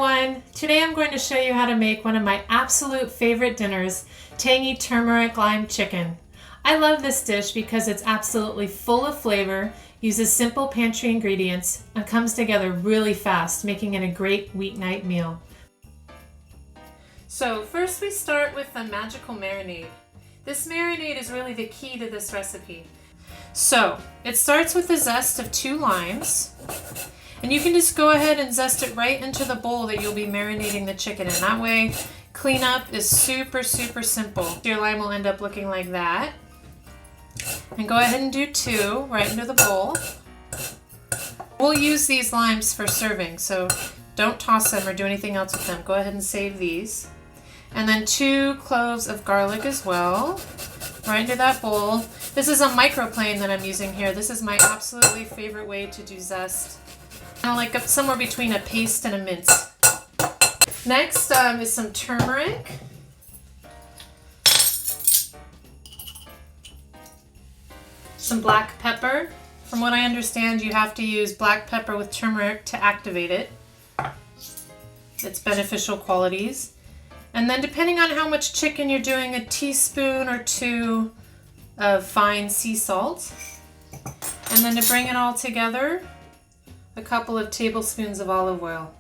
everyone! Today I'm going to show you how to make one of my absolute favorite dinners, tangy turmeric lime chicken. I love this dish because it's absolutely full of flavor, uses simple pantry ingredients, and comes together really fast, making it a great weeknight meal. So first we start with the magical marinade. This marinade is really the key to this recipe. So it starts with the zest of 2 limes. And you can just go ahead and zest it right into the bowl that you'll be marinating the chicken in. That way, cleanup is super simple. Your lime will end up looking like that. And go ahead and do 2 right into the bowl. We'll use these limes for serving, so don't toss them or do anything else with them. Go ahead and save these. And then 2 cloves of garlic as well, right into that bowl. This is a microplane that I'm using here. This is my absolutely favorite way to do zest. Kind of like somewhere between a paste and a mince. Next is some turmeric. Some black pepper. From what I understand, you have to use black pepper with turmeric to activate it. Its beneficial qualities. And then depending on how much chicken you're doing, a teaspoon or 2 of fine sea salt. And then to bring it all together, a couple of tablespoons of olive oil.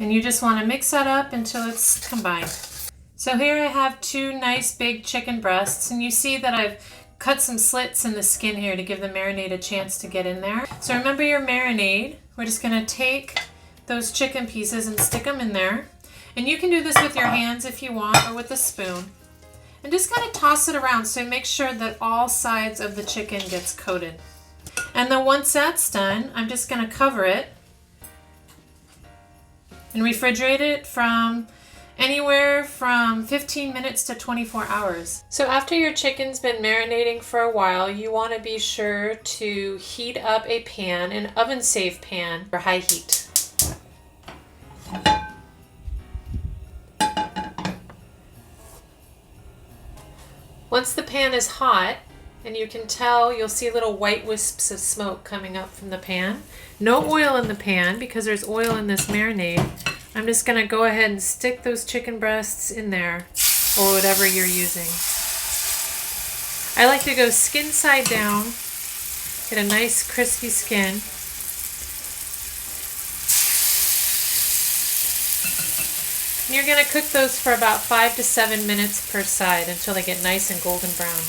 And you just want to mix that up until it's combined. So here I have 2 nice big chicken breasts, and you see that I've cut some slits in the skin here to give the marinade a chance to get in there. So remember your marinade. We're just going to take those chicken pieces and stick them in there. And you can do this with your hands if you want, or with a spoon. And just kind of toss it around so make sure that all sides of the chicken gets coated. And then once that's done, I'm just going to cover it and refrigerate it from anywhere from 15 minutes to 24 hours. So after your chicken's been marinating for a while, you want to be sure to heat up a pan, an oven-safe pan for high heat. Once the pan is hot, and you can tell, you'll see little white wisps of smoke coming up from the pan. No oil in the pan because there's oil in this marinade. I'm just going to go ahead and stick those chicken breasts in there, or whatever you're using. I like to go skin side down, get a nice crispy skin. And you're going to cook those for about 5 to 7 minutes per side until they get nice and golden brown.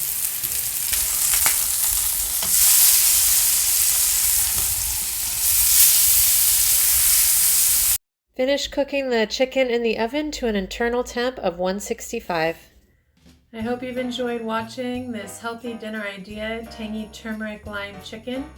Finish cooking the chicken in the oven to an internal temp of 165. I hope you've enjoyed watching this healthy dinner idea, tangy turmeric lime chicken.